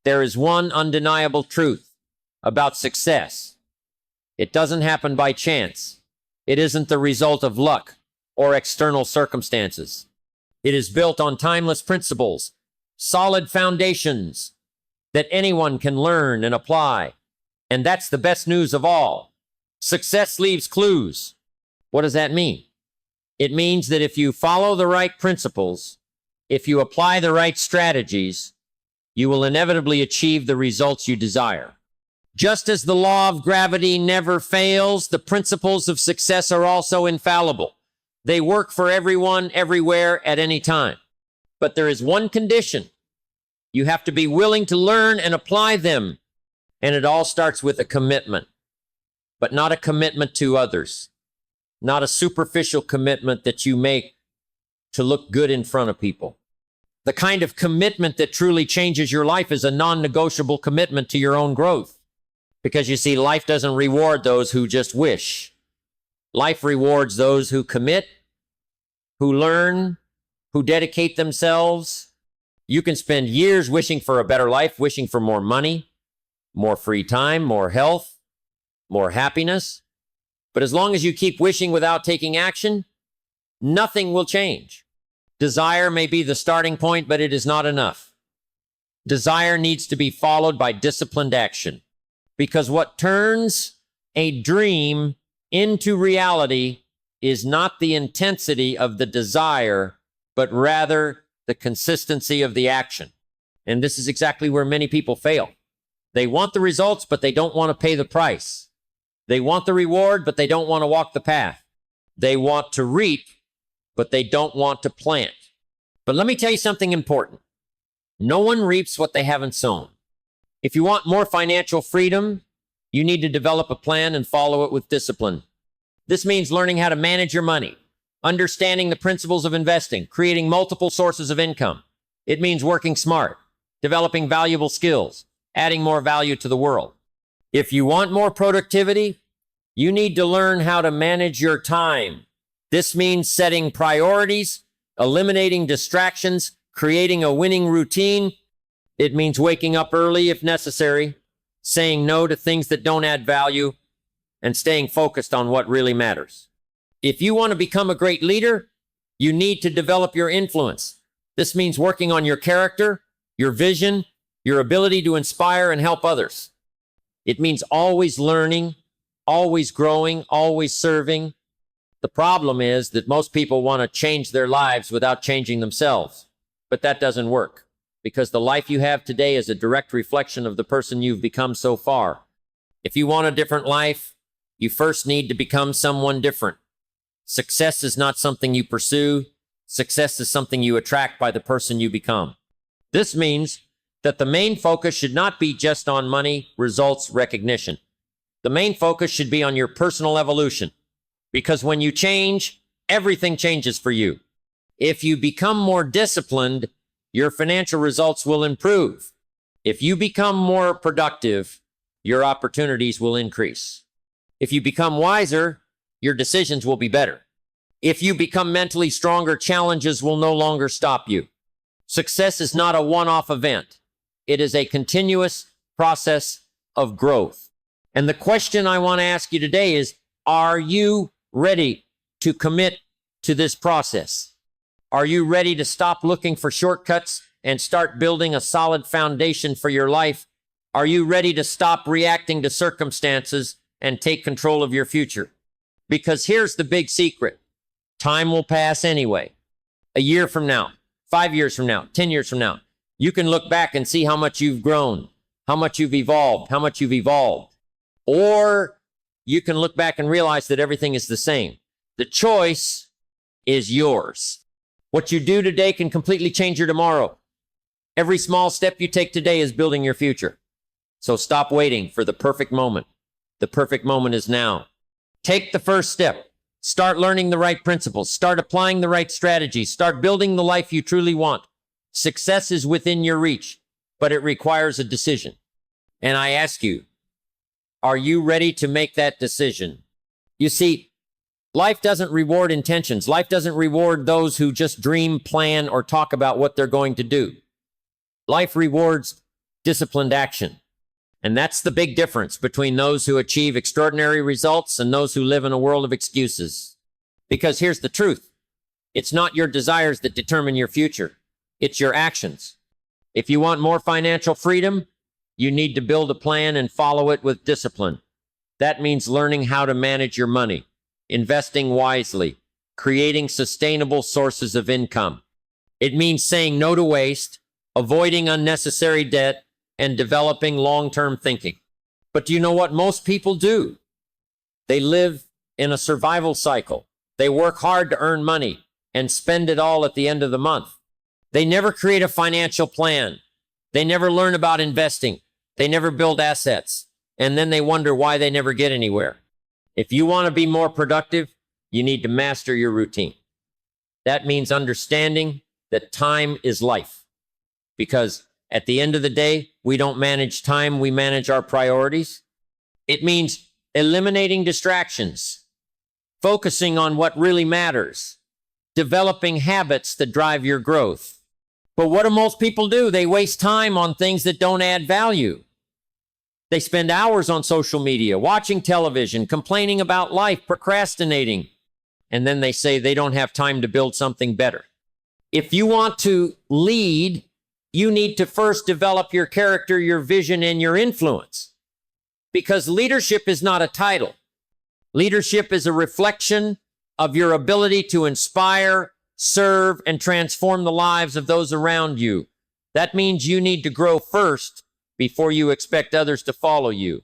There is one undeniable truth about success. It doesn't happen by chance. It isn't the result of luck or external circumstances. It is built on timeless principles, solid foundations that anyone can learn and apply. And that's the best news of all. Success leaves clues. What does that mean? It means that if you follow the right principles, if you apply the right strategies, you will inevitably achieve the results you desire. Just as the law of gravity never fails, the principles of success are also infallible. They work for everyone, everywhere, at any time. But there is one condition. You have to be willing to learn and apply them. And it all starts with a commitment, but not a commitment to others, not a superficial commitment that you make to look good in front of people. The kind of commitment that truly changes your life is a non-negotiable commitment to your own growth. Because you see, life doesn't reward those who just wish. Life rewards those who commit, who learn, who dedicate themselves. You can spend years wishing for a better life, wishing for more money, more free time, more health, more happiness. But as long as you keep wishing without taking action, nothing will change. Desire may be the starting point, but it is not enough. Desire needs to be followed by disciplined action. Because what turns a dream into reality is not the intensity of the desire, but rather the consistency of the action. And this is exactly where many people fail. They want the results, but they don't want to pay the price. They want the reward, but they don't want to walk the path. They want to reap, but they don't want to plant. But let me tell you something important. No one reaps what they haven't sown. If you want more financial freedom, you need to develop a plan and follow it with discipline. This means learning how to manage your money, understanding the principles of investing, creating multiple sources of income. It means working smart, developing valuable skills, adding more value to the world. If you want more productivity, you need to learn how to manage your time. This means setting priorities, eliminating distractions, creating a winning routine. It means waking up early if necessary, saying no to things that don't add value, and staying focused on what really matters. If you want to become a great leader, you need to develop your influence. This means working on your character, your vision, your ability to inspire and help others. It means always learning, always growing, always serving. The problem is that most people want to change their lives without changing themselves. But that doesn't work, because the life you have today is a direct reflection of the person you've become so far. If you want a different life, you first need to become someone different. Success is not something you pursue. Success is something you attract by the person you become. This means that the main focus should not be just on money, results, recognition. The main focus should be on your personal evolution, because when you change, everything changes for you. If you become more disciplined, your financial results will improve. If you become more productive, your opportunities will increase. If you become wiser, your decisions will be better. If you become mentally stronger, challenges will no longer stop you. Success is not a one-off event. It is a continuous process of growth. And the question I want to ask you today is, are you ready to commit to this process? Are you ready to stop looking for shortcuts and start building a solid foundation for your life? Are you ready to stop reacting to circumstances and take control of your future? Because here's the big secret. Time will pass anyway. A year from now, 5 years from now, 10 years from now, you can look back and see how much you've grown, how much you've evolved, how much you've evolved. Or you can look back and realize that everything is the same. The choice is yours. What you do today can completely change your tomorrow. Every small step you take today is building your future. So stop waiting for the perfect moment. The perfect moment is now. Take the first step. Start learning the right principles. Start applying the right strategies. Start building the life you truly want. Success is within your reach, but it requires a decision. And I ask you, are you ready to make that decision? You see, life doesn't reward intentions. Life doesn't reward those who just dream, plan, or talk about what they're going to do. Life rewards disciplined action. And that's the big difference between those who achieve extraordinary results and those who live in a world of excuses. Because here's the truth. It's not your desires that determine your future. It's your actions. If you want more financial freedom, you need to build a plan and follow it with discipline. That means learning how to manage your money, investing wisely, creating sustainable sources of income. It means saying no to waste, avoiding unnecessary debt, and developing long-term thinking. But do you know what most people do? They live in a survival cycle. They work hard to earn money and spend it all at the end of the month. They never create a financial plan. They never learn about investing. They never build assets. And then they wonder why they never get anywhere. If you want to be more productive, you need to master your routine. That means understanding that time is life. Because at the end of the day, we don't manage time, we manage our priorities. It means eliminating distractions, focusing on what really matters, developing habits that drive your growth. But what do most people do? They waste time on things that don't add value. They spend hours on social media, watching television, complaining about life, procrastinating. And then they say they don't have time to build something better. If you want to lead, you need to first develop your character, your vision, and your influence. Because leadership is not a title. Leadership is a reflection of your ability to inspire, serve, and transform the lives of those around you. That means you need to grow first before you expect others to follow you.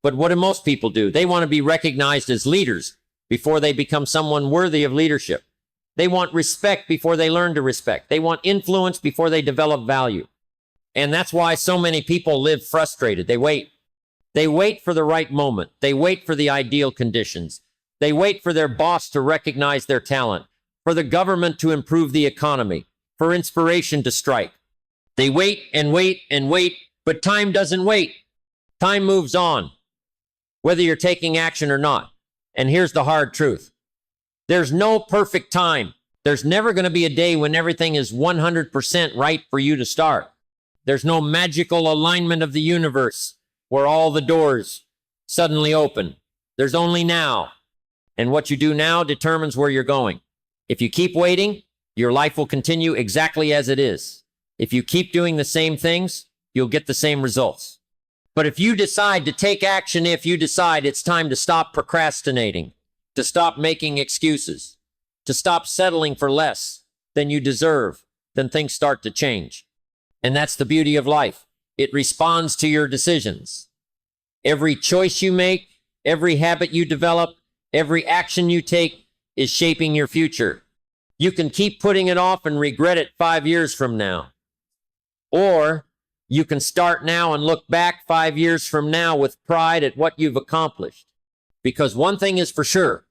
But what do most people do? They want to be recognized as leaders before they become someone worthy of leadership. They want respect before they learn to respect. They want influence before they develop value. And that's why so many people live frustrated. They wait. They wait for the right moment. They wait for the ideal conditions. They wait for their boss to recognize their talent, for the government to improve the economy, for inspiration to strike. They wait and wait and wait, but time doesn't wait. Time moves on, whether you're taking action or not. And here's the hard truth. There's no perfect time. There's never going to be a day when everything is 100% right for you to start. There's no magical alignment of the universe where all the doors suddenly open. There's only now. And what you do now determines where you're going. If you keep waiting, your life will continue exactly as it is. If you keep doing the same things, you'll get the same results. But if you decide to take action, if you decide it's time to stop procrastinating, to stop making excuses, to stop settling for less than you deserve, then things start to change. And that's the beauty of life. It responds to your decisions. Every choice you make, every habit you develop, every action you take is shaping your future. You can keep putting it off and regret it 5 years from now. Or you can start now and look back 5 years from now with pride at what you've accomplished. Because one thing is for sure,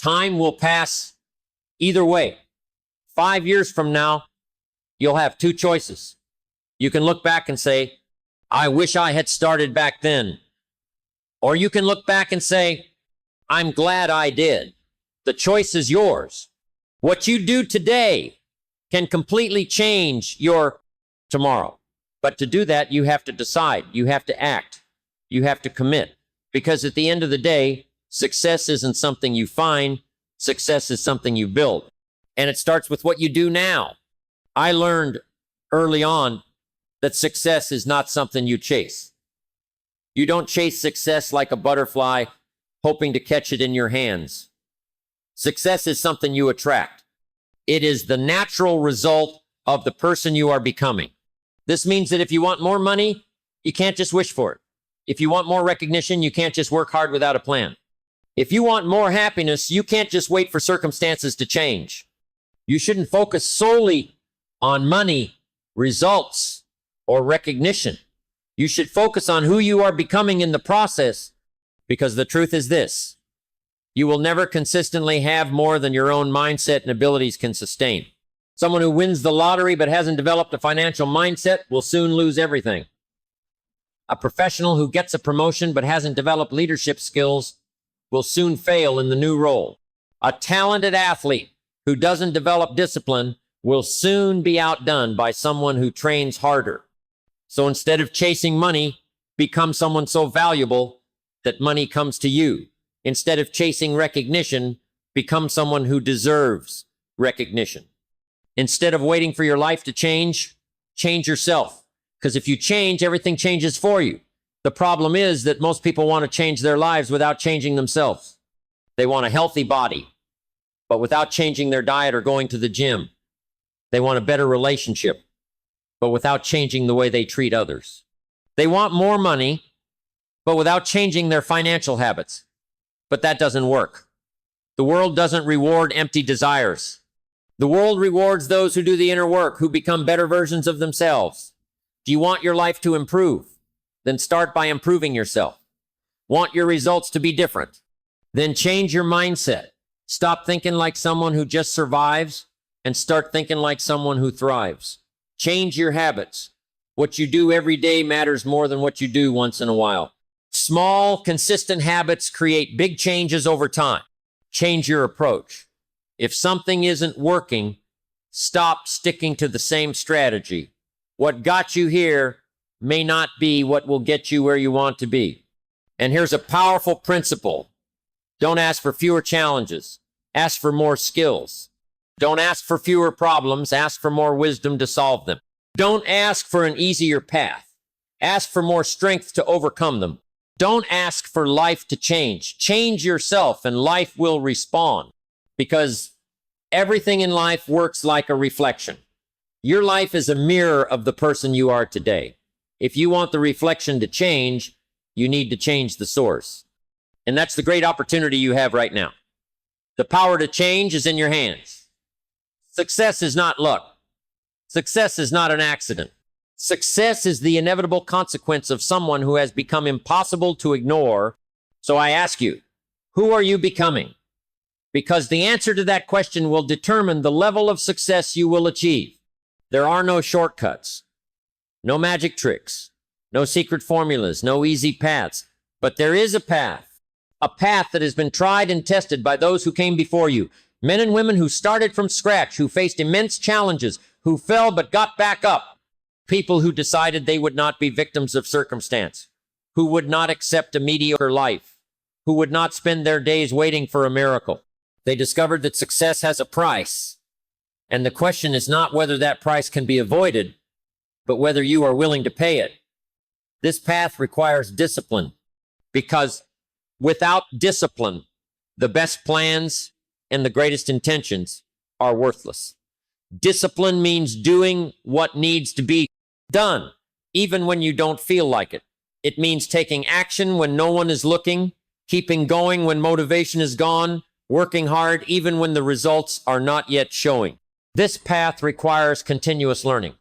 time will pass either way. 5 years from now, you'll have two choices. You can look back and say, I wish I had started back then. Or you can look back and say, I'm glad I did. The choice is yours. What you do today can completely change your tomorrow. But to do that, you have to decide. You have to act. You have to commit. Because at the end of the day, success isn't something you find. Success is something you build. And it starts with what you do now. I learned early on that success is not something you chase. You don't chase success like a butterfly, hoping to catch it in your hands. Success is something you attract. It is the natural result of the person you are becoming. This means that if you want more money, you can't just wish for it. If you want more recognition, you can't just work hard without a plan. If you want more happiness, you can't just wait for circumstances to change. You shouldn't focus solely on money, results, or recognition. You should focus on who you are becoming in the process, because the truth is this: you will never consistently have more than your own mindset and abilities can sustain. Someone who wins the lottery but hasn't developed a financial mindset will soon lose everything. A professional who gets a promotion but hasn't developed leadership skills will soon fail in the new role. A talented athlete who doesn't develop discipline will soon be outdone by someone who trains harder. So instead of chasing money, become someone so valuable that money comes to you. Instead of chasing recognition, become someone who deserves recognition. Instead of waiting for your life to change yourself. Because if you change, everything changes for you. The problem is that most people want to change their lives without changing themselves. They want a healthy body, but without changing their diet or going to the gym. They want a better relationship, but without changing the way they treat others. They want more money, but without changing their financial habits. But that doesn't work. The world doesn't reward empty desires. The world rewards those who do the inner work, who become better versions of themselves. Do you want your life to improve? Then start by improving yourself. Want your results to be different? Then change your mindset. Stop thinking like someone who just survives and start thinking like someone who thrives. Change your habits. What you do every day matters more than what you do once in a while. Small, consistent habits create big changes over time. Change your approach. If something isn't working, stop sticking to the same strategy. What got you here may not be what will get you where you want to be. And here's a powerful principle. Don't ask for fewer challenges. Ask for more skills. Don't ask for fewer problems. Ask for more wisdom to solve them. Don't ask for an easier path. Ask for more strength to overcome them. Don't ask for life to change. Change yourself and life will respond. Because everything in life works like a reflection. Your life is a mirror of the person you are today. If you want the reflection to change, you need to change the source. And that's the great opportunity you have right now. The power to change is in your hands. Success is not luck. Success is not an accident. Success is the inevitable consequence of someone who has become impossible to ignore. So I ask you, who are you becoming? Because the answer to that question will determine the level of success you will achieve. There are no shortcuts, no magic tricks, no secret formulas, no easy paths. But there is a path that has been tried and tested by those who came before you. Men and women who started from scratch, who faced immense challenges, who fell but got back up. People who decided they would not be victims of circumstance, who would not accept a mediocre life, who would not spend their days waiting for a miracle. They discovered that success has a price. And the question is not whether that price can be avoided, but whether you are willing to pay it. This path requires discipline, because without discipline, the best plans and the greatest intentions are worthless. Discipline means doing what needs to be done, even when you don't feel like it. It means taking action when no one is looking, keeping going when motivation is gone, working hard even when the results are not yet showing. This path requires continuous learning,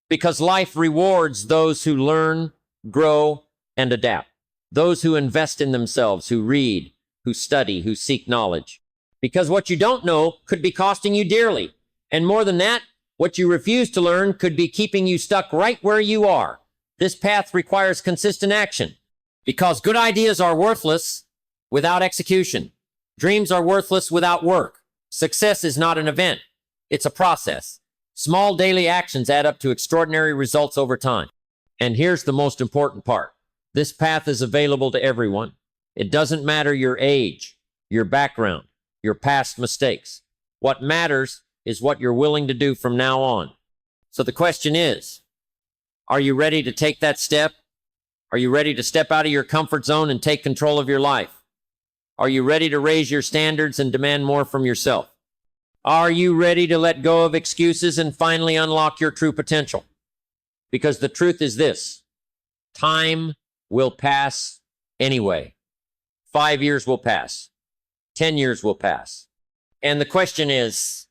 because life rewards those who learn, grow, and adapt. Those who invest in themselves, who read, who study, who seek knowledge. Because what you don't know could be costing you dearly. And more than that, what you refuse to learn could be keeping you stuck right where you are. This path requires consistent action, because good ideas are worthless without execution. Dreams are worthless without work. Success is not an event. It's a process. Small daily actions add up to extraordinary results over time. And here's the most important part. This path is available to everyone. It doesn't matter your age, your background, your past mistakes. What matters is what you're willing to do from now on. So the question is, are you ready to take that step? Are you ready to step out of your comfort zone and take control of your life? Are you ready to raise your standards and demand more from yourself? Are you ready to let go of excuses and finally unlock your true potential? Because the truth is this: time will pass anyway. 5 years will pass. 10 years will pass. And the question is,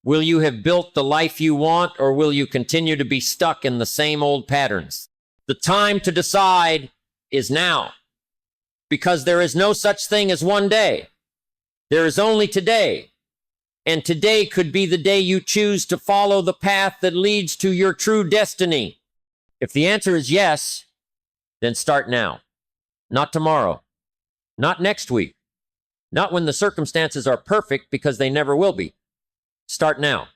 will you have built the life you want, or will you continue to be stuck in the same old patterns? The time to decide is now, because there is no such thing as one day. There is only today. And today could be the day you choose to follow the path that leads to your true destiny. If the answer is yes, then start now. Not tomorrow. Not next week. Not when the circumstances are perfect, because they never will be. Start now.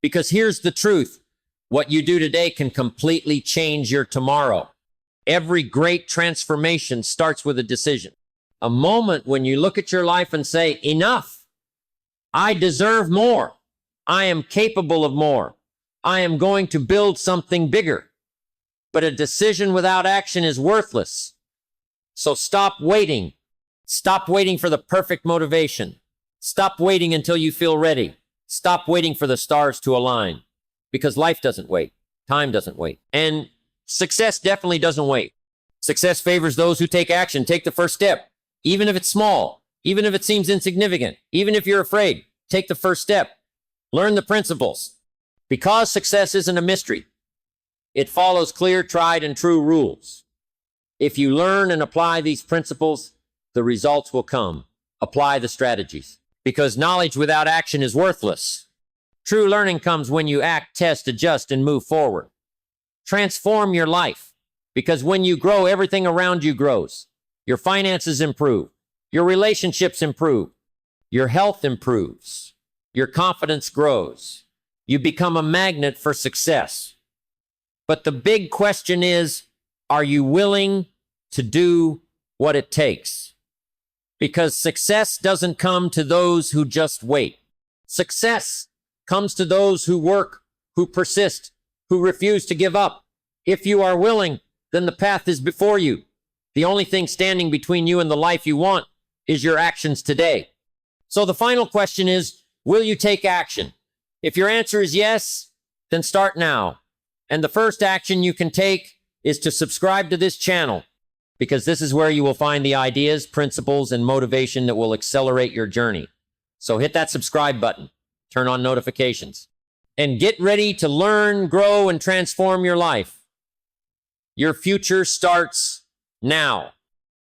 Because here's the truth. What you do today can completely change your tomorrow. Every great transformation starts with a decision. A moment when you look at your life and say, enough. I deserve more. I am capable of more. I am going to build something bigger. But a decision without action is worthless. So stop waiting. Stop waiting for the perfect motivation. Stop waiting until you feel ready. Stop waiting for the stars to align. Because life doesn't wait. Time doesn't wait. And success definitely doesn't wait. Success favors those who take action. Take the first step. Even if it's small. Even if it seems insignificant. Even if you're afraid. Take the first step. Learn the principles. Because success isn't a mystery. It follows clear, tried, and true rules. If you learn and apply these principles, the results will come. Apply the strategies. Because knowledge without action is worthless. True learning comes when you act, test, adjust, and move forward. Transform your life. Because when you grow, everything around you grows. Your finances improve. Your relationships improve. Your health improves. Your confidence grows. You become a magnet for success. But the big question is, are you willing to do what it takes? Because success doesn't come to those who just wait. Success comes to those who work, who persist, who refuse to give up. If you are willing, then the path is before you. The only thing standing between you and the life you want is your actions today. So the final question is, will you take action? If your answer is yes, then start now. And the first action you can take is to subscribe to this channel, because this is where you will find the ideas, principles, and motivation that will accelerate your journey. So hit that subscribe button, turn on notifications, and get ready to learn, grow, and transform your life. Your future starts now.